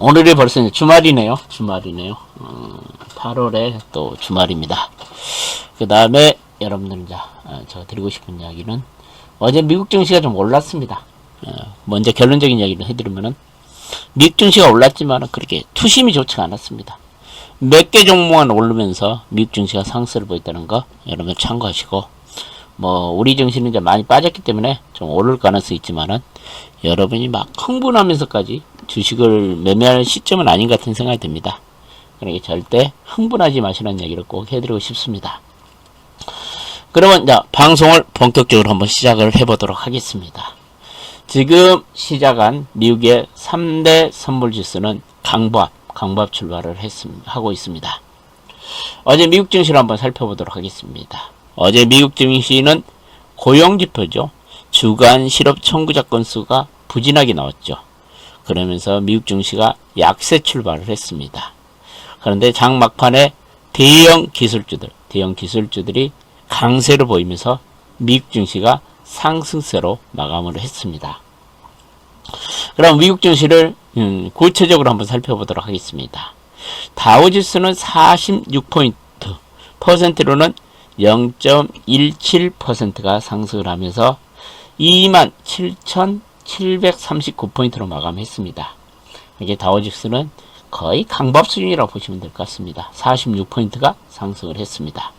오늘이 벌써 이제 주말이네요. 8월에 또 주말입니다. 그 다음에 여러분들 이제 제가 드리고 싶은 이야기는 어제 미국 증시가 좀 올랐습니다. 먼저 결론적인 이야기를 해드리면은 미국 증시가 올랐지만 그렇게 투심이 좋지가 않았습니다. 몇 개 종목만 오르면서 미국 증시가 상승을 보였다는 거 여러분 참고하시고, 뭐 우리 증시는 이제 많이 빠졌기 때문에 좀 오를 가능성이 있지만은 여러분이 막 흥분하면서까지 주식을 매매할 시점은 아닌 것 같은 생각이 듭니다. 그러니까 절대 흥분하지 마시라는 얘기를 꼭 해드리고 싶습니다. 그러면 이제 방송을 본격적으로 한번 시작을 해보도록 하겠습니다. 지금 시작한 미국의 3대 선물지수는 강보합 출발을 하고 있습니다. 어제 미국 증시를 한번 살펴보도록 하겠습니다. 어제 미국 증시는 고용지표죠. 주간 실업 청구자 건수가 부진하게 나왔죠. 그러면서 미국 증시가 약세 출발을 했습니다. 그런데 장 막판에 대형 기술주들이 강세를 보이면서 미국 증시가 상승세로 마감을 했습니다. 그럼 미국 증시를 구체적으로 한번 살펴보도록 하겠습니다. 다우지수는 46포인트, 퍼센트로는 0.17%가 상승을 하면서 27,739포인트로 마감했습니다. 이게 다우지수는 거의 강밥 수준이라고 보시면 될 것 같습니다. 46포인트가 상승을 했습니다.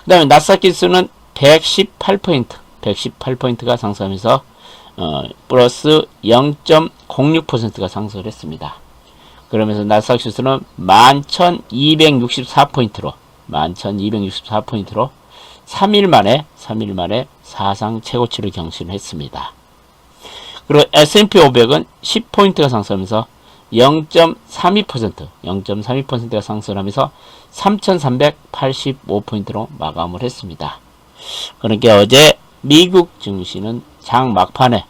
그 다음에 나스닥 지수는 118포인트가 상승하면서 플러스 0.06%가 상승을 했습니다. 그러면서 나스닥 지수는 11,264포인트로 3일 만에 사상 최고치를 경신했습니다. 그리고 S&P 500은 10포인트가 상승하면서 0.32%가 상승하면서 3,385포인트로 마감을 했습니다. 그러니까 어제 미국 증시는 장 막판에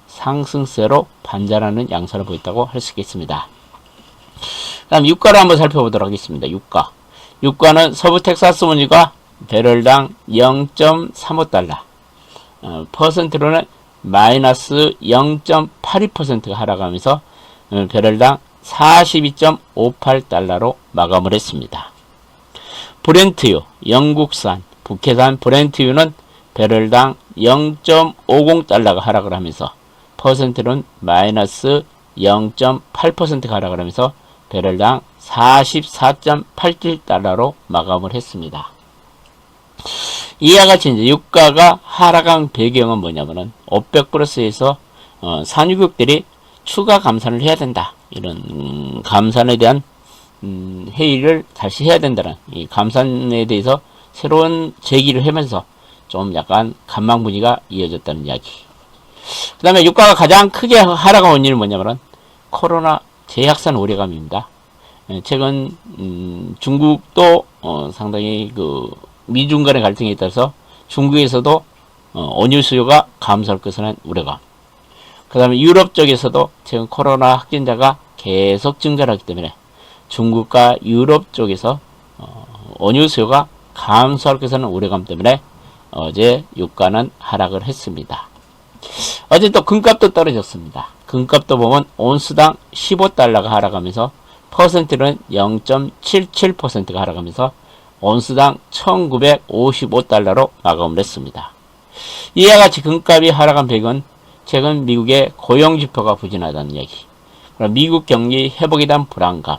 상승세로 반전하는 양상을 보였다고 할 수 있겠습니다. 다음 유가를 한번 살펴보도록 하겠습니다. 유가는 서부 텍사스 원유가 배럴당 0.35달러, 퍼센트로는 마이너스 0.82%가 하락하면서 배럴당 42.58달러로 마감을 했습니다. 브렌트유, 영국산, 북해산 브렌트유는 배럴당 0.50달러가 하락을 하면서 퍼센트는 마이너스 0.8%가 하락을 하면서 배럴당 44.87달러로 마감을 했습니다. 이와 같이 이제 유가가 하락한 배경은 뭐냐면은 오펙 플러스에서 산유국들이 추가 감산을 해야 된다, 이런 감산에 대한 회의를 다시 해야 된다는, 이 감산에 대해서 새로운 제기를 하면서 좀 약간 관망 분위기가 이어졌다는 이야기. 그 다음에 유가가 가장 크게 하락한 원인은 뭐냐면은 코로나 재확산 우려감입니다. 최근 중국도 상당히 그 미중 간의 갈등에 따라서 중국에서도 원유 수요가 감소할 것이라는 우려감. 그 다음에 유럽 쪽에서도 최근 코로나 확진자가 계속 증가하기 때문에 중국과 유럽 쪽에서 원유 수요가 감소할 것이라는 우려감 때문에 어제 유가는 하락을 했습니다. 어제 또 금값도 떨어졌습니다. 금값도 보면 온스당 15달러가 하락하면서 퍼센트는 0.77%가 하락하면서 온스당 1955달러로 마감을 했습니다. 이와 같이 금값이 하락한 배경은 최근 미국의 고용지표가 부진하다는 얘기, 미국 경기 회복에 대한 불안감,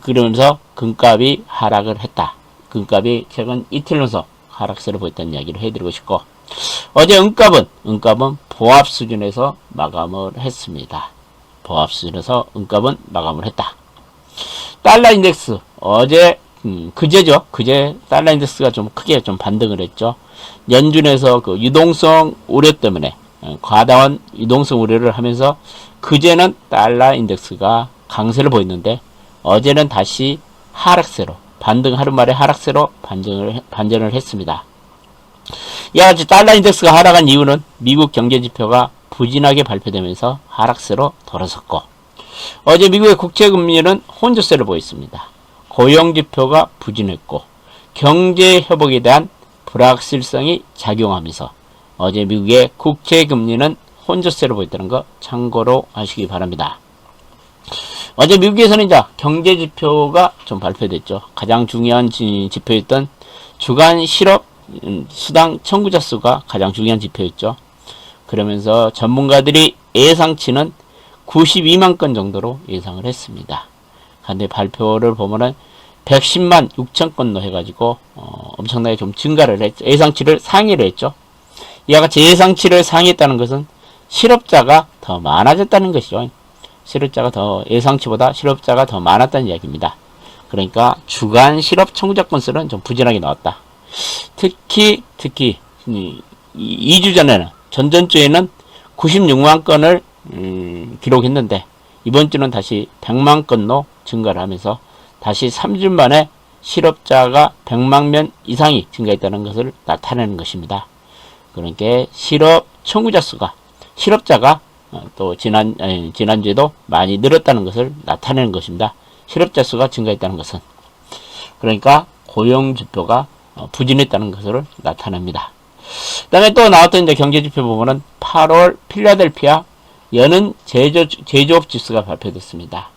그러면서 금값이 하락을 했다. 금값이 최근 이틀 연속 하락세를 보였다는 이야기를 해드리고 싶고, 어제 은값은 보합 수준에서 마감을 했습니다. 보합 수준에서 은값은 마감을 했다. 달러 인덱스, 어제 그제 달러 인덱스가 좀 크게 좀 반등을 했죠. 연준에서 그 유동성 우려 때문에 과다한 유동성 우려를 하면서 그제는 달러 인덱스가 강세를 보였는데 어제는 다시 하락세로, 하루 만에 하락세로 반전을 했습니다. 이와 같이 달러 인덱스가 하락한 이유는 미국 경제지표가 부진하게 발표되면서 하락세로 돌아섰고, 어제 미국의 국채금리는 혼조세를 보였습니다. 고용지표가 부진했고 경제 회복에 대한 불확실성이 작용하면서 어제 미국의 국채금리는 혼조세로 보였다는 거 참고로 하시기 바랍니다. 어제 미국에서는 이제 경제 지표가 좀 발표됐죠. 가장 중요한 지표였던 주간 실업 수당 청구자 수가 가장 중요한 지표였죠. 그러면서 전문가들이 예상치는 92만 건 정도로 예상을 했습니다. 근데 발표를 보면은 110만 6천 건로 해가지고 엄청나게 좀 증가를 했죠. 예상치를 상회를 했죠. 이와 같이 예상치를 상회했다는 것은 실업자가 더 많아졌다는 것이죠. 실업자가 더 예상치보다 실업자가 더 많았다는 이야기입니다. 그러니까 주간 실업 청구자 건수는 좀 부진하게 나왔다. 특히 2주 전에는 전전주에는 96만 건을 기록했는데 이번 주는 다시 100만 건로 증가를 하면서 다시 3주 만에 실업자가 100만 명 이상이 증가했다는 것을 나타내는 것입니다. 그러니까 실업 청구자 수가 실업자가 또 지난주에도 많이 늘었다는 것을 나타내는 것입니다. 실업자 수가 증가했다는 것은 그러니까 고용지표가 부진했다는 것을 나타냅니다. 그 다음에 또 나왔던 이제 경제지표 보면은 8월 필라델피아 여는 제조업 지수가 발표됐습니다.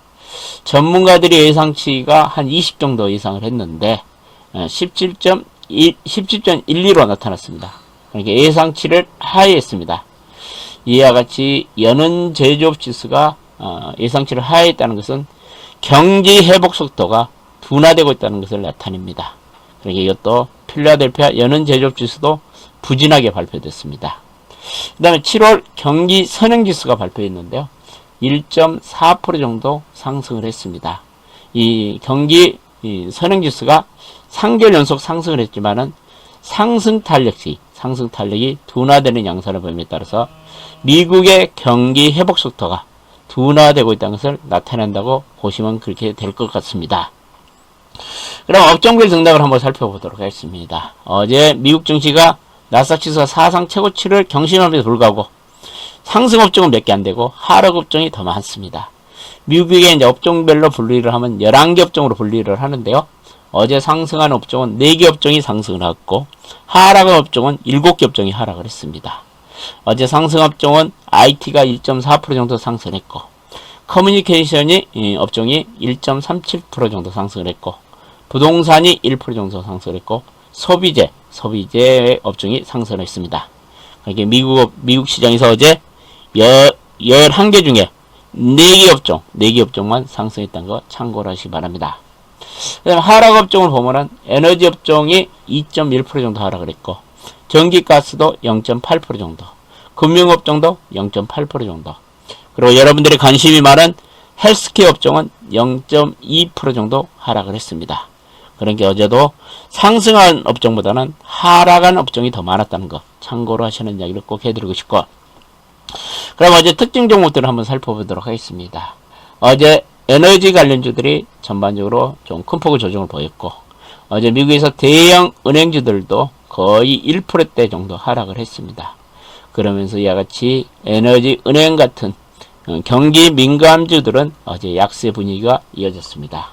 전문가들이 예상치가 한 20 정도 예상을 했는데 17.12로 나타났습니다. 그러니까 예상치를 하회했습니다. 이와 같이 여는 제조업 지수가 예상치를 하회했다는 것은 경기 회복 속도가 둔화되고 있다는 것을 나타냅니다. 그러니까 이것도 필라델피아 여는 제조업 지수도 부진하게 발표됐습니다. 그 다음에 7월 경기 선행지수가 발표했는데요. 1.4% 정도 상승을 했습니다. 이 경기 선행지수가 3개월 연속 상승을 했지만은 상승 탄력이 둔화되는 양상을 보임에 따라서 미국의 경기 회복 속도가 둔화되고 있다는 것을 나타낸다고 보시면 그렇게 될 것 같습니다. 그럼 업종별 등락을 한번 살펴보도록 하겠습니다. 어제 미국 증시가 나스닥 지수가 사상 최고치를 경신함에도 불구하고 상승 업종은 몇 개 안 되고 하락 업종이 더 많습니다. 미국의 이제 업종별로 분리를 하면 11개 업종으로 분리를 하는데요. 어제 상승한 업종은 4개 업종이 상승을 했고 하락한 업종은 7개 업종이 하락을 했습니다. 어제 상승 업종은 IT가 1.4% 정도 상승했고 커뮤니케이션이 업종이 1.37% 정도 상승을 했고 부동산이 1% 정도 상승을 했고 소비재 업종이 상승을 했습니다. 그러니까 미국 시장에서 어제 11개 중에 4개 업종만 상승했다는 거 참고를 하시기 바랍니다. 그 다음에 하락 업종을 보면은 에너지 업종이 2.1% 정도 하락을 했고 전기가스도 0.8% 정도, 금융업종도 0.8% 정도, 그리고 여러분들이 관심이 많은 헬스케어 업종은 0.2% 정도 하락을 했습니다. 그러니까 어제도 상승한 업종보다는 하락한 업종이 더 많았다는 거 참고로 하시는 이야기를 꼭 해드리고 싶고, 그럼 어제 특징 종목들을 한번 살펴보도록 하겠습니다. 어제 에너지 관련주들이 전반적으로 좀 큰 폭의 조정을 보였고 어제 미국에서 대형 은행주들도 거의 1%대 정도 하락을 했습니다. 그러면서 이와 같이 에너지 은행 같은 경기 민감주들은 어제 약세 분위기가 이어졌습니다.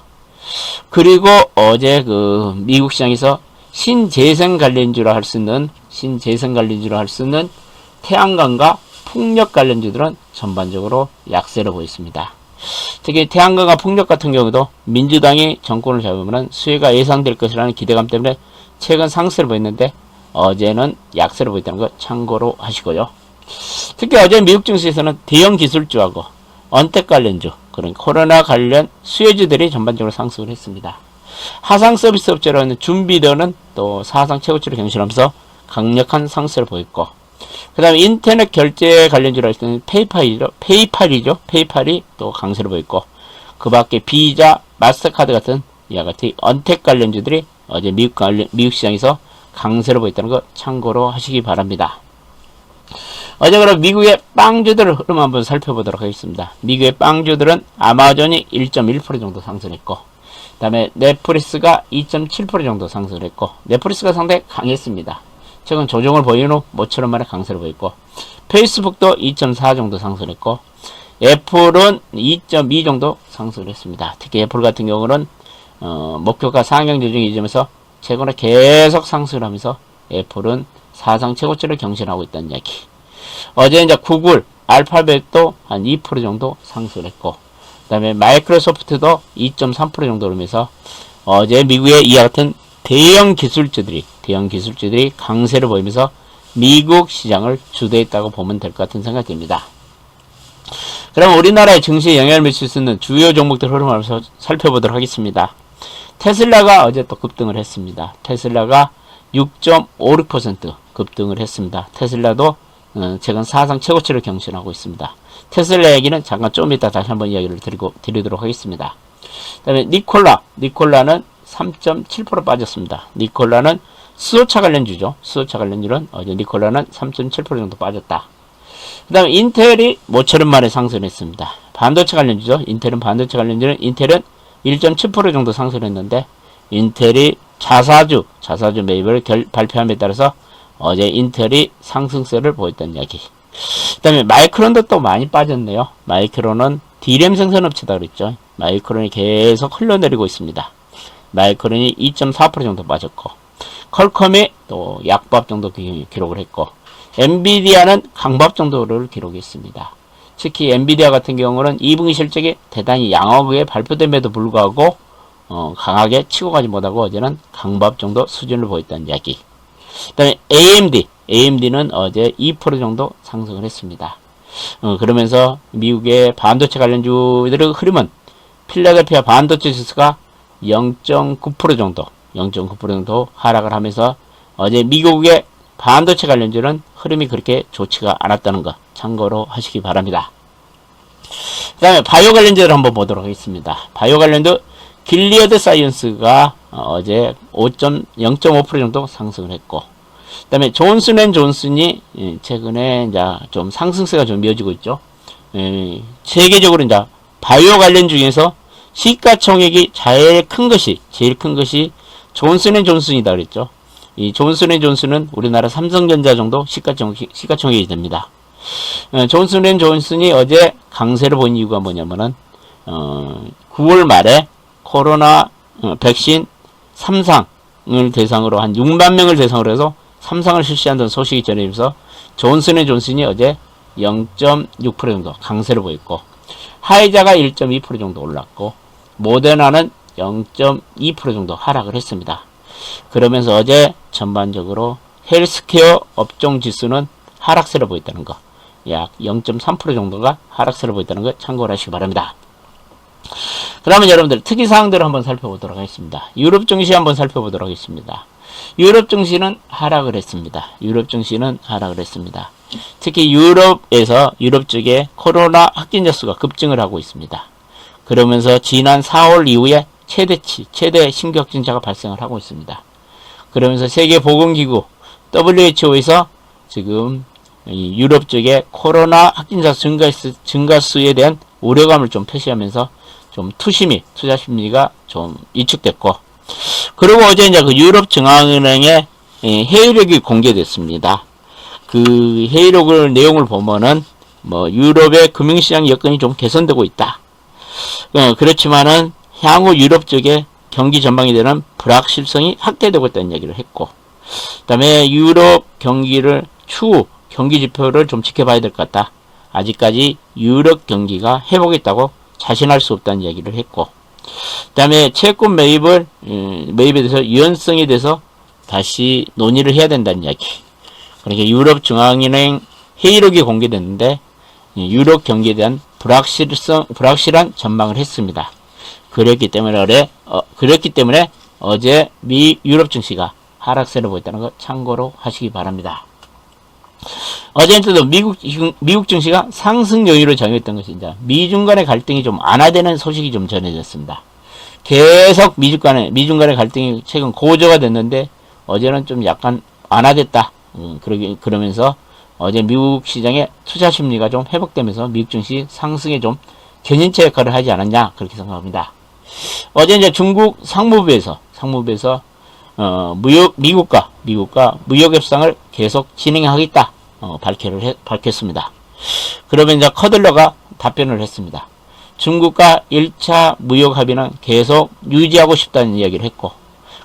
그리고 어제 미국 시장에서 신재생 관련주로 할 수 있는 태양광과 풍력 관련주들은 전반적으로 약세로 보였습니다. 특히 태양광과 풍력 같은 경우도 민주당이 정권을 잡으면 수혜가 예상될 것이라는 기대감 때문에 최근 상승을 보였는데 어제는 약세로 보였다는 거 참고로 하시고요. 특히 어제 미국 증시에서는 대형 기술주하고 언택 관련주, 그런 코로나 관련 수혜주들이 전반적으로 상승을 했습니다. 하상 서비스 업체라는 준비되는 또 사상 최고치를 경신하면서 강력한 상승을 보였고, 그 다음에 인터넷 결제 관련주로 할 때는 페이팔이 또 강세를 보였고, 그 밖에 비자, 마스터카드 같은 이와 같이 언택 관련주들이 어제 미국 시장에서 강세를 보였다는 거 참고로 하시기 바랍니다. 어제 그럼 미국의 빵주들을 흐름 한번 살펴보도록 하겠습니다. 미국의 빵주들은 아마존이 1.1% 정도 상승했고, 그 다음에 넷플릭스가 2.7% 정도 상승했고, 넷플릭스가 상당히 강했습니다. 최근 조정을 보인 후 모처럼 만에 강세를 보였고, 페이스북도 2.4 정도 상승했고, 애플은 2.2 정도 상승을 했습니다. 특히 애플 같은 경우는 목표가 상향 조정이 이점에서 최근에 계속 상승을 하면서 애플은 사상 최고치를 경신하고 있다는 이야기. 어제 이제 구글, 알파벳도 한 2% 정도 상승을 했고, 다음에 마이크로소프트도 2.3% 정도 오르면서 어제 미국의 이와 같은 대형 기술주들이 강세를 보이면서 미국 시장을 주도했다고 보면 될 것 같은 생각이 듭니다. 그럼 우리나라의 증시에 영향을 미칠 수 있는 주요 종목들 흐름을 살펴보도록 하겠습니다. 테슬라가 어제 또 급등을 했습니다. 테슬라가 6.56% 급등을 했습니다. 테슬라도 최근 사상 최고치를 경신하고 있습니다. 테슬라 얘기는 잠깐 좀 이따 다시 한번 이야기를 드리도록 하겠습니다. 그 다음에 니콜라는 3.7% 빠졌습니다. 니콜라는 수소차 관련주죠. 수소차 관련주는 어제 니콜라는 3.7% 정도 빠졌다. 그 다음에 인텔이 모처럼 만에 상승했습니다. 반도체 관련주죠. 인텔은 반도체 관련주는 인텔은 1.7% 정도 상승했는데 인텔이 자사주 매입을 발표함에 따라서 어제 인텔이 상승세를 보였다는 이야기. 그 다음에 마이크론도 또 많이 빠졌네요. 마이크론은 D램 생산업체다 그랬죠. 마이크론이 계속 흘러내리고 있습니다. 마이크론이 2.4% 정도 빠졌고, 퀄컴이 또 약밥 정도 기록을 했고, 엔비디아는 강밥 정도를 기록했습니다. 특히 엔비디아 같은 경우는 2분기 실적이 대단히 양호하게 발표됨에도 불구하고 강하게 치고 가지 못하고 어제는 강밥 정도 수준을 보였다는 이야기. 그 다음에 AMD는 어제 2% 정도 상승을 했습니다. 그러면서 미국의 반도체 관련주들의 흐름은 필라델피아 반도체 지수가 0.9% 정도 하락을 하면서 어제 미국의 반도체 관련주는 흐름이 그렇게 좋지가 않았다는 것 참고로 하시기 바랍니다. 그 다음에 바이오 관련주를 한번 보도록 하겠습니다. 바이오 관련주 길리어드 사이언스가 어제 0.5% 정도 상승을 했고, 그 다음에 존슨앤존슨이 최근에 이제 좀 상승세가 좀 이어지고 있죠. 세계적으로 이제 바이오 관련 중에서 시가총액이 제일 큰 것이 존슨앤존슨이다 그랬죠. 이 존슨앤존슨은 우리나라 삼성전자 정도 시가총액이 됩니다. 존슨앤존슨이 어제 강세를 본 이유가 뭐냐면은 9월 말에 코로나 백신 3상을 대상으로 한 6만 명을 대상으로 해서 3상을 실시한다는 소식이 전해지면서 존슨앤존슨이 어제 0.6% 정도 강세를 보였고, 화이자가 1.2% 정도 올랐고, 모데나는 0.2% 정도 하락을 했습니다. 그러면서 어제 전반적으로 헬스케어 업종 지수는 하락세를 보였다는 거, 약 0.3% 정도가 하락세를 보였다는 거 참고를 하시기 바랍니다. 그러면 여러분들 특이사항들을 한번 살펴보도록 하겠습니다. 유럽 증시 한번 살펴보도록 하겠습니다. 유럽 증시는 하락을 했습니다. 특히 유럽 쪽에 코로나 확진자 수가 급증을 하고 있습니다. 그러면서 지난 4월 이후에 최대 신규 확진자가 발생을 하고 있습니다. 그러면서 세계보건기구 WHO에서 지금 유럽 쪽에 코로나 확진자 증가수에 대한 우려감을 좀 표시하면서 좀 투자 심리가 좀 위축됐고, 그리고 어제 이제 그 유럽 중앙은행의 회의록이 공개됐습니다. 그 회의록 내용을 보면은 유럽의 금융시장 여건이 좀 개선되고 있다. 그렇지만은 향후 유럽 쪽에 경기 전망에 대한 불확실성이 확대되고 있다는 얘기를 했고, 그다음에 유럽 경기를 추후 경기 지표를 좀 지켜봐야 될 것 같다. 아직까지 유럽 경기가 회복했다고 자신할 수 없다는 얘기를 했고, 그 다음에 채권 매입에 대해서 유연성에 대해서 다시 논의를 해야 된다는 이야기. 그러니까 유럽 중앙은행 회의록이 공개됐는데 유럽 경기에 대한 불확실한 전망을 했습니다. 그렇기 때문에 어제 유럽 증시가 하락세를 보였다는 거 참고로 하시기 바랍니다. 어제도 미국 증시가 상승 요인으로 작용했던 것이 이제 미중 간의 갈등이 좀 완화되는 소식이 좀 전해졌습니다. 계속 미중 간의 갈등이 최근 고조가 됐는데 어제는 좀 약간 완화됐다. 그러면서 어제 미국 시장의 투자 심리가 좀 회복되면서 미국 증시 상승에 좀 견인차 역할을 하지 않았냐 그렇게 생각합니다. 어제 이제 중국 상무부에서 미국과 무역 협상을 계속 진행하겠다 밝혔습니다. 그러면 이제 커들러가 답변을 했습니다. 중국과 1차 무역 합의는 계속 유지하고 싶다는 이야기를 했고,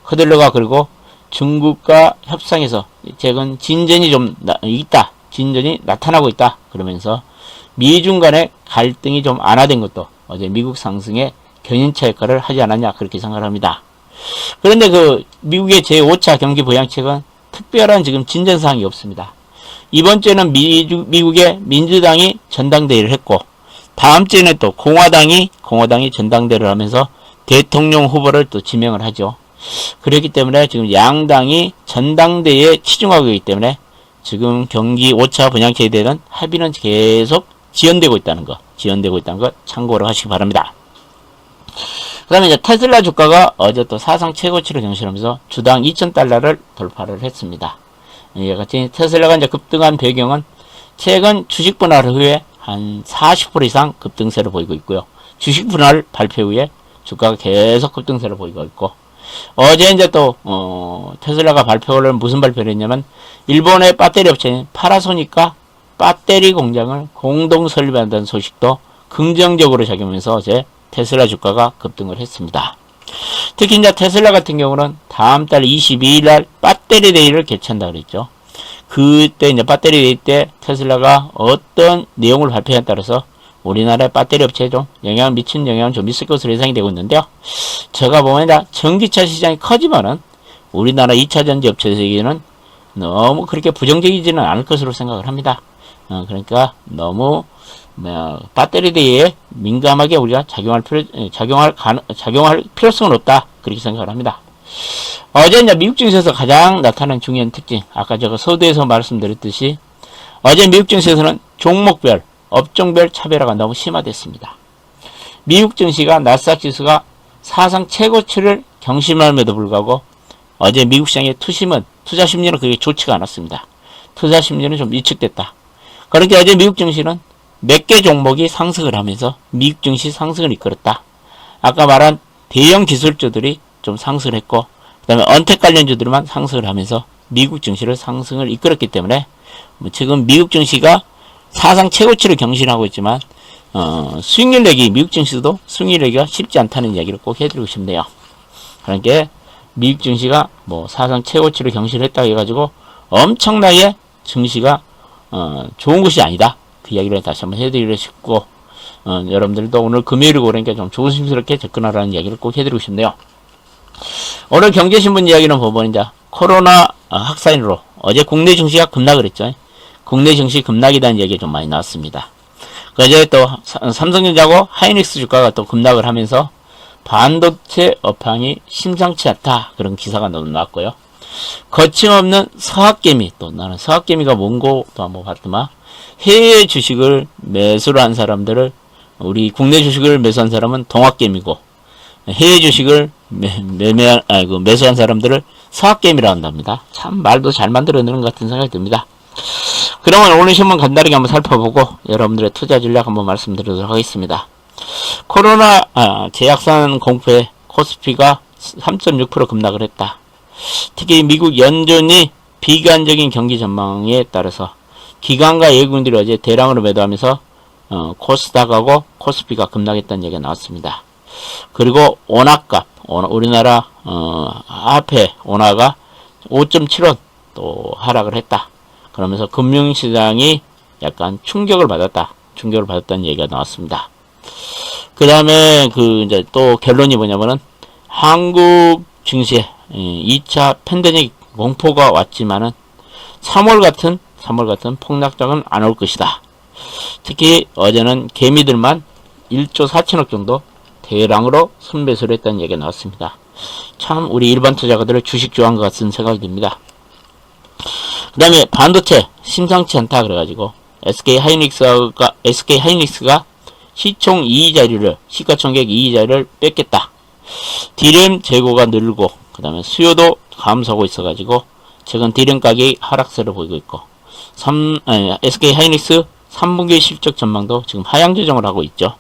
커들러가 그리고 중국과 협상에서 최근 진전이 나타나고 있다. 그러면서 미중 간의 갈등이 좀 완화된 것도 어제 미국 상승에 견인차 역할을 하지 않았냐 그렇게 생각합니다. 그런데 그 미국의 제5차 경기 부양책은 특별한 지금 진전사항이 없습니다. 이번 주에는 미국의 민주당이 전당대회를 했고 다음 주에는 또 공화당이 전당대회를 하면서 대통령 후보를 또 지명을 하죠. 그렇기 때문에 지금 양당이 전당대회에 치중하고 있기 때문에 지금 경기 5차 분양책에 대한 합의는 계속 지연되고 있다는 거 참고를 하시기 바랍니다. 그 다음에 이제 테슬라 주가가 어제 또 사상 최고치를 경신하면서 주당 2,000달러를 돌파를 했습니다. 이와 같이 테슬라가 이제 급등한 배경은 최근 주식 분할 후에 한 40% 이상 급등세를 보이고 있고요. 주식 분할 발표 후에 주가가 계속 급등세를 보이고 있고, 어제 이제 또 테슬라가 발표를 무슨 발표를 했냐면 일본의 배터리 업체인 파나소닉과 배터리 공장을 공동 설립한다는 소식도 긍정적으로 작용하면서 어제 테슬라 주가가 급등을 했습니다. 특히 이제 테슬라 같은 경우는 다음 달 22일 날 배터리 데이를 개최한다 그랬죠. 그때 이제 배터리 데이 때 테슬라가 어떤 내용을 발표에 따라서 우리나라의 배터리 업체에 좀 미친 영향은 좀 있을 것으로 예상이 되고 있는데요. 제가 보면 이제 전기차 시장이 커지면은 우리나라 2차 전지 업체에게는 너무 그렇게 부정적이지는 않을 것으로 생각을 합니다. 그러니까 너무 배터리 대에 민감하게 우리가 작용할 필요성은 없다 그렇게 생각을 합니다. 어제 이제 미국 증시에서 가장 나타난 중요한 특징, 아까 제가 서두에서 말씀드렸듯이 어제 미국 증시에서는 종목별, 업종별 차별화가 너무 심화됐습니다. 미국 증시가 나스닥 지수가 사상 최고치를 경신함에도 불구하고 어제 미국 시장의 투자 심리는 그게 좋지가 않았습니다. 투자 심리는 좀 위축됐다. 그러니까 어제 미국 증시는 몇 개 종목이 상승을 하면서 미국 증시 상승을 이끌었다. 아까 말한 대형 기술주들이 좀 상승을 했고, 그 다음에 언택 관련주들만 상승을 하면서 미국 증시를 상승을 이끌었기 때문에 지금 미국 증시가 사상 최고치를 경신하고 있지만 수익률 내기, 미국 증시도 수익률 내기가 쉽지 않다는 이야기를 꼭 해드리고 싶네요. 그러니까 미국 증시가 사상 최고치를 경신했다고 해가지고 엄청나게 증시가 좋은 것이 아니다. 그 이야기를 다시 한번 해드리고 싶고, 여러분들도 오늘 금요일이고 그러니까 좀 조심스럽게 접근하라는 이야기를 꼭 해드리고 싶네요. 오늘 경제신문 이야기는 보면 이제 코로나 확산으로 어제 국내 증시가 급락을 했죠. 국내 증시 급락이라는 얘기가 좀 많이 나왔습니다. 어제 또 삼성전자하고 하이닉스 주가가 또 급락을 하면서 반도체 업황이 심상치 않다 그런 기사가 너무 나왔고요. 거침없는 서학개미, 또 나는 서학개미가 뭔고 또 한번 봤더만 해외 주식을 매수를 한 사람들을, 우리 국내 주식을 매수한 사람은 동학개미고 해외 주식을 매수한 사람들을 서학개미라 한답니다. 참 말도 잘 만들어내는 것 같은 생각이 듭니다. 그러면 오늘 신문 간단하게 한번 살펴보고 여러분들의 투자 전략 한번 말씀드리도록 하겠습니다. 코로나 재확산 공포에 코스피가 3.6% 급락을 했다. 특히 미국 연준이 비관적인 경기 전망에 따라서 기관과 예금들이 어제 대량으로 매도하면서 코스닥하고 코스피가 급락했다는 얘기가 나왔습니다. 그리고 원화값, 우리나라 화폐 원화가 5.7원 또 하락을 했다. 그러면서 금융시장이 약간 충격을 받았다는 얘기가 나왔습니다. 그 다음에 이제 또 결론이 뭐냐면은 한국 증시에 2차 팬데믹 공포가 왔지만은 3월 같은 폭락작은 안 올 것이다. 특히 어제는 개미들만 1조 4천억 정도 대량으로 순매수를 했다는 얘기가 나왔습니다. 참 우리 일반 투자가들을 주식 좋아한 것 같은 생각이 듭니다. 그 다음에 반도체 심상치 않다 그래가지고 SK 하이닉스가 시가총액 이익자리를 뺏겠다. 디램 재고가 늘고 그 다음에 수요도 감소하고 있어가지고 최근 디램 가격이 하락세를 보이고 있고 SK 하이닉스 3분기 실적 전망도 지금 하향 조정을 하고 있죠.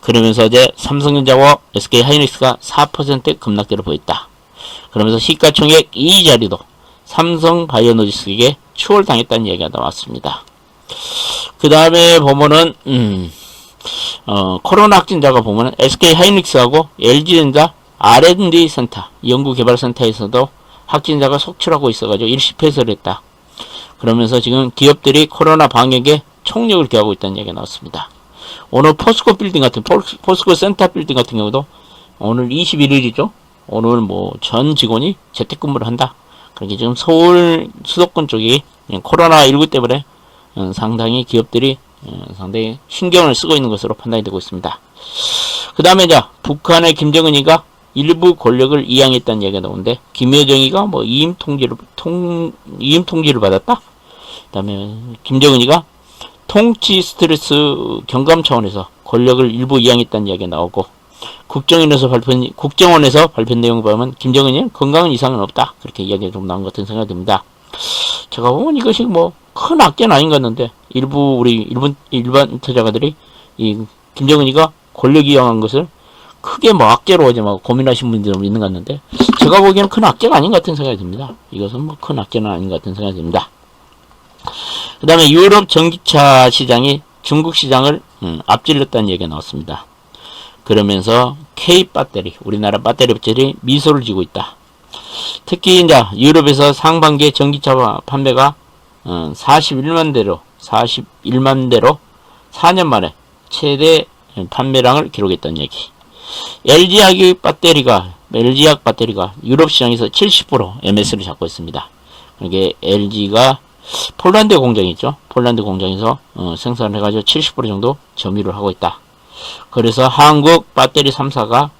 그러면서 어제 삼성전자와 SK 하이닉스가 4% 급락세를 보였다. 그러면서 시가총액 이익자리도 삼성 바이오로직스에게 추월당했다는 얘기가 나왔습니다. 그 다음에 보면은 코로나 확진자가 보면은 SK 하이닉스하고 LG전자 R&D 센터, 연구개발센터에서도 확진자가 속출하고 있어가지고 일시폐쇄를 했다. 그러면서 지금 기업들이 코로나 방역에 총력을 기하고 있다는 얘기가 나왔습니다. 오늘 포스코 빌딩 같은, 포스코 센터 빌딩 같은 경우도 오늘 21일이죠. 오늘 뭐 전 직원이 재택근무를 한다. 그렇게 지금 서울 수도권 쪽이 코로나19 때문에 상당히 기업들이 상당히 신경을 쓰고 있는 것으로 판단이 되고 있습니다. 그 다음에 자, 북한의 김정은이가 일부 권력을 이양했다는 얘기가 나오는데, 김여정이가 뭐 이임 통지를 받았다? 그 다음에 김정은이가 통치 스트레스 경감 차원에서 권력을 일부 이양했다는 이야기가 나오고, 국정원에서 발표한 내용을 보면 김정은이는 건강은 이상은 없다. 그렇게 이야기가 좀 나온 것 같은 생각이 듭니다. 제가 보면 이것이 뭐 큰 악재는 아닌 것 같는데, 일부 우리 일반 투자가들이 이 김정은이가 권력 이양한 것을 크게 뭐 악재로 하지 막 고민하신 분들이 있는 것 같는데, 제가 보기에는 큰 악재가 아닌 것 같은 생각이 듭니다. 이것은 뭐 큰 악재는 아닌 것 같은 생각이 듭니다. 그 다음에 유럽 전기차 시장이 중국 시장을 앞질렀다는 얘기가 나왔습니다. 그러면서 K 배터리, 우리나라 배터리 업체들이 미소를 지고 있다. 특히 이제 유럽에서 상반기에 전기차 판매가 41만 대로 4년 만에 최대 판매량을 기록했다는 얘기. LG화학 배터리가 유럽 시장에서 70% MS를 잡고 있습니다. 이게 LG가 폴란드 공장이 있죠. 폴란드 공장에서 생산을 해가지고 70% 정도 점유를 하고 있다. 그래서 한국 배터리 3사가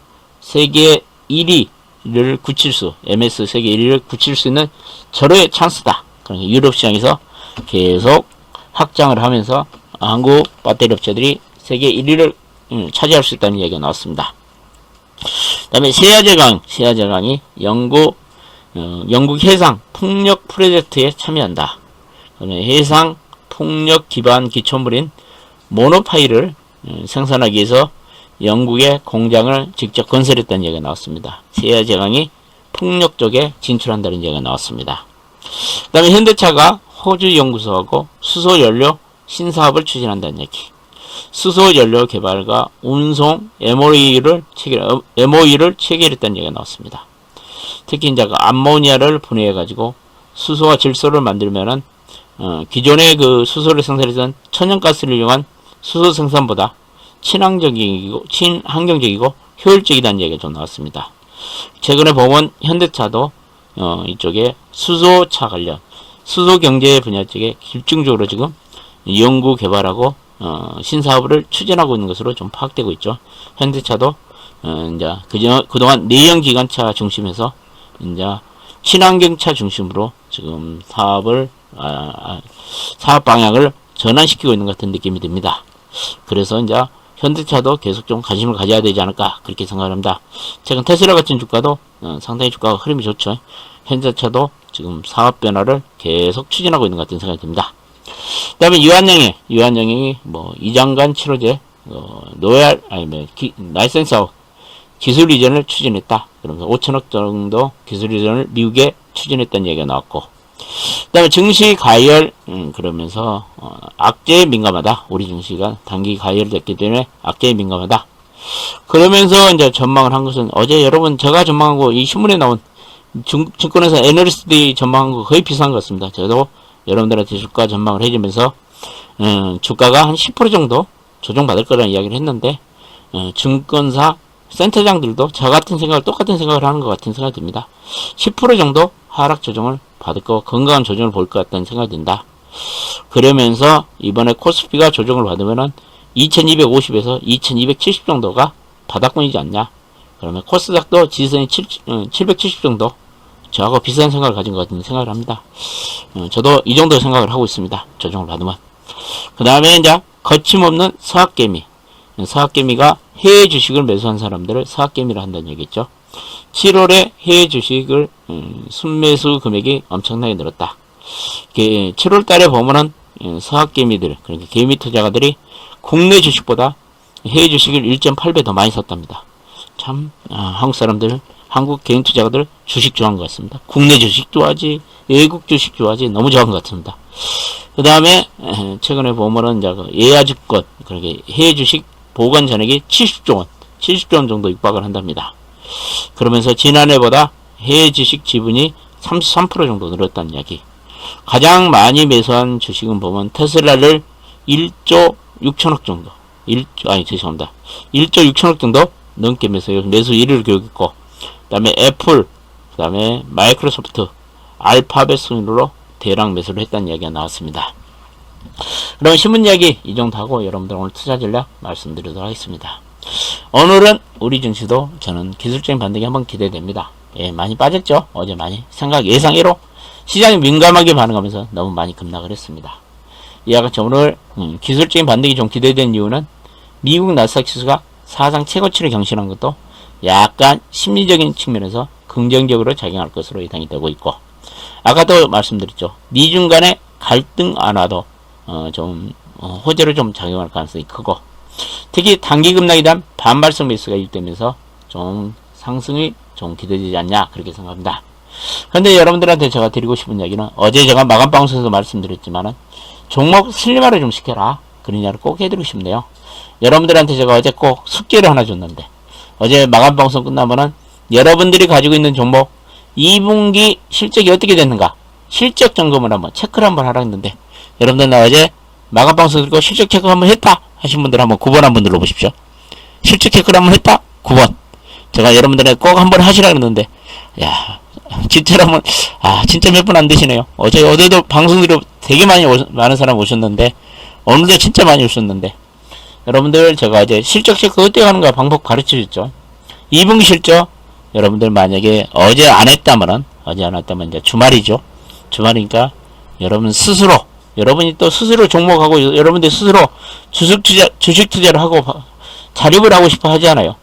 세계 1위를 굳힐 수, MS 세계 1위를 굳힐 수 있는 절호의 찬스다. 그러니까 유럽 시장에서 계속 확장을 하면서 한국 배터리 업체들이 세계 1위를 차지할 수 있다는 얘기가 나왔습니다. 그 다음에 세아제강이 영국 해상 풍력 프로젝트에 참여한다. 그다음에 해상 풍력 기반 기초물인 모노파일을 생산하기 위해서 영국의 공장을 직접 건설했다는 얘기가 나왔습니다. 세아제강이 풍력 쪽에 진출한다는 얘기가 나왔습니다. 그 다음에 현대차가 호주 연구소하고 수소연료 신사업을 추진한다는 얘기. 수소연료 개발과 운송 MOU를 체결했다는 얘기가 나왔습니다. 특히 이제 암모니아를 분해해가지고 수소와 질소를 만들면은 기존의 그 수소를 생산했던 천연가스를 이용한 수소 생산보다 친환경적이고 효율적이다는 얘기가 좀 나왔습니다. 최근에 보면 현대차도 이쪽에 수소차 관련 수소 경제 분야 쪽에 집중적으로 지금 연구 개발하고 신사업을 추진하고 있는 것으로 좀 파악되고 있죠. 현대차도 이제 그동안 내연 기관차 중심에서 이제 친환경차 중심으로 지금 사업 방향을 전환시키고 있는 것 같은 느낌이 듭니다. 그래서 이제 현대차도 계속 좀 관심을 가져야 되지 않을까 그렇게 생각합니다. 최근 테슬라 같은 주가도 상당히 주가가 흐름이 좋죠. 현대차도 지금 사업 변화를 계속 추진하고 있는 것 같은 생각이 듭니다. 그 다음에 유한영이 뭐 이장관 치료제 라이센스하고 기술 이전을 추진했다. 그러면서 5천억 정도 기술 이전을 미국에 추진했다는 얘기가 나왔고, 그 다음에 증시 가열, 그러면서 악재에 민감하다. 우리 증시가 단기 가열됐기 때문에 악재에 민감하다. 그러면서 이제 전망을 한 것은 어제 여러분 제가 전망한 거 이 신문에 나온 증권회사 애널리스트들이 전망한 거 거의 비슷한 것 같습니다. 저도 여러분들한테 주가 전망을 해주면서 주가가 한 10% 정도 조정받을 거라는 이야기를 했는데, 증권사 센터장들도 저 같은 생각을 똑같은 생각을 하는 것 같은 생각이 듭니다. 10% 정도 하락 조정을 받을 거, 건강한 조정을 볼 것 같다는 생각이 든다. 그러면서 이번에 코스피가 조정을 받으면은 2250에서 2270 정도가 바닥권이지 않냐. 그러면 코스닥도 지수선이 770 정도 저하고 비슷한 생각을 가진 것 같은 생각을 합니다. 저도 이 정도 생각을 하고 있습니다. 조정을 받으면. 그 다음에 이제 거침없는 서학개미가 해외 주식을 매수한 사람들을 서학개미를 한다는 얘기죠. 7월에 해외 주식을 순매수 금액이 엄청나게 늘었다. 7월 달에 보면은 서학개미들, 그러니까 개미 투자가들이 국내 주식보다 해외 주식을 1.8배 더 많이 샀답니다. 참 한국 사람들, 한국 개인 투자가들 주식 좋아한 것 같습니다. 국내 주식 좋아하지, 외국 주식 좋아하지, 너무 좋아한 것 같습니다. 그 다음에 최근에 보면은 이제 예야주권, 그러니까 해외 주식 보관 잔액이 70조 원 정도 육박을 한답니다. 그러면서 지난해보다 해외 주식 지분이 33% 정도 늘었다는 이야기. 가장 많이 매수한 주식은 보면 테슬라를 1조 6천억 정도, 죄송합니다. 1조 6천억 정도 넘게 매수 1위를 기록했고, 그 다음에 애플, 그 다음에 마이크로소프트, 알파벳 순으로 대량 매수를 했다는 이야기가 나왔습니다. 그럼 신문 이야기 이 정도 하고 여러분들 오늘 투자 전략 말씀드리도록 하겠습니다. 오늘은 우리 증시도 저는 기술적인 반등이 한번 기대됩니다. 예, 많이 빠졌죠? 어제 많이 예상외로 시장이 민감하게 반응하면서 너무 많이 급락을 했습니다. 이와 같이 오늘 기술적인 반등이 좀 기대되는 이유는 미국 나스닥 지수가 사상 최고치를 경신한 것도 약간 심리적인 측면에서 긍정적으로 작용할 것으로 예상이 되고 있고, 아까도 말씀드렸죠. 미중 간의 갈등 완화도 호재로 좀 작용할 가능성이 크고, 특히 단기 급락에 대한 반발성 매수가 유입되면서 좀 상승이 좀 기대되지 않냐 그렇게 생각합니다. 그런데 여러분들한테 제가 드리고 싶은 이야기는, 어제 제가 마감 방송에서 말씀드렸지만은 종목 슬림화를 좀 시켜라 그런 이야기를 꼭 해드리고 싶네요. 여러분들한테 제가 어제 꼭 숙제를 하나 줬는데, 어제 마감 방송 끝나면은 여러분들이 가지고 있는 종목 2분기 실적이 어떻게 됐는가 실적 점검을 한번 체크를 한번 하라 했는데, 여러분들 나 어제 마감 방송 듣고 실적 체크 한번 했다 하신 분들 한번 9번 한번 눌러보십시오. 실적 체크를 한번 했다? 9번. 제가 여러분들에 꼭 한번 하시라 그랬는데, 야, 진짜라면, 진짜 몇 분 안 되시네요. 어제도 방송들이 되게 많은 사람 오셨는데, 오늘도 진짜 많이 오셨는데, 여러분들 제가 어제 실적 체크 어떻게 하는가 방법 가르쳐 줬죠. 2분기 실적, 여러분들 만약에 어제 안 했다면 이제 주말이죠. 주말이니까 여러분이 또 스스로 종목하고 여러분들 스스로 주식 투자를 하고 자립을 하고 싶어 하잖아요.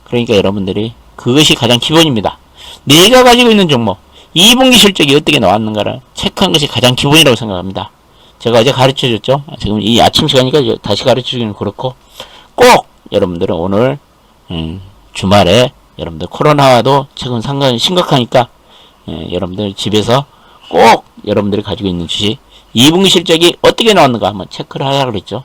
그러니까 여러분들이 그것이 가장 기본입니다. 내가 가지고 있는 종목 2분기 실적이 어떻게 나왔는가를 체크한 것이 가장 기본이라고 생각합니다. 제가 어제 가르쳐 줬죠. 지금 이 아침 시간이니까 다시 가르쳐 주기는 그렇고, 꼭 여러분들은 오늘 주말에 여러분들 코로나와도 최근 상당히 심각하니까 여러분들 집에서 꼭 여러분들이 가지고 있는 주식 2분기 실적이 어떻게 나왔는가 한번 체크를 하라고 그랬죠.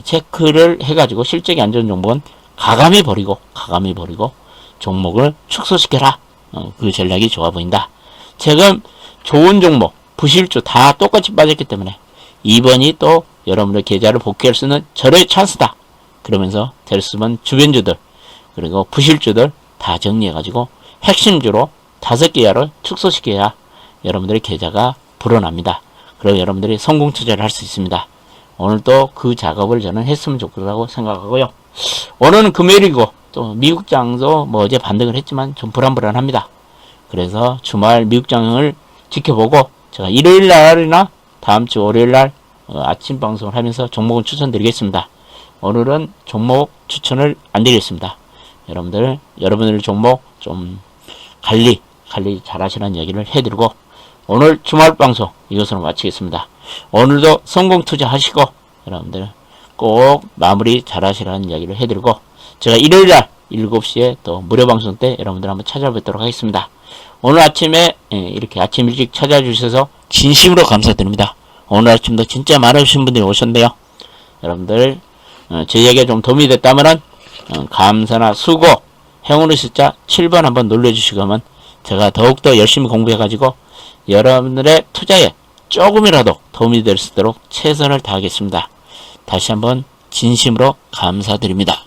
체크를 해가지고 실적이 안 좋은 종목은 가감히 버리고 종목을 축소시켜라. 그 전략이 좋아 보인다. 지금 좋은 종목, 부실주 다 똑같이 빠졌기 때문에 이번이 또 여러분들 계좌를 복귀할 수 있는 절호의 찬스다. 그러면서 될 수 있는 주변주들 그리고 부실주들 다 정리해가지고 핵심주로 5개야를 축소시켜야 여러분들의 계좌가 불어납니다. 그리고 여러분들이 성공 투자를 할 수 있습니다. 오늘도 그 작업을 저는 했으면 좋겠다고 생각하고요. 오늘은 금요일이고 또 미국장도 어제 반등을 했지만 좀 불안합니다. 그래서 주말 미국장을 지켜보고 제가 일요일 날이나 다음 주 월요일 날 아침 방송을 하면서 종목을 추천드리겠습니다. 오늘은 종목 추천을 안 드리겠습니다. 여러분들 종목 좀 관리 잘 하시라는 얘기를 해드리고, 오늘 주말 방송 이것으로 마치겠습니다. 오늘도 성공 투자하시고 여러분들 꼭 마무리 잘 하시라는 이야기를 해드리고, 제가 일요일날 7시에 또 무료 방송 때 여러분들 한번 찾아뵙도록 하겠습니다. 오늘 아침에 이렇게 아침 일찍 찾아주셔서 진심으로 감사드립니다. 오늘 아침도 진짜 많으신 분들이 오셨네요. 여러분들 제 이야기가 좀 도움이 됐다면 감사나 수고 행운의 숫자 7번 한번 눌러주시면 제가 더욱더 열심히 공부해가지고 여러분들의 투자에 조금이라도 도움이 될 수 있도록 최선을 다하겠습니다. 다시 한번 진심으로 감사드립니다.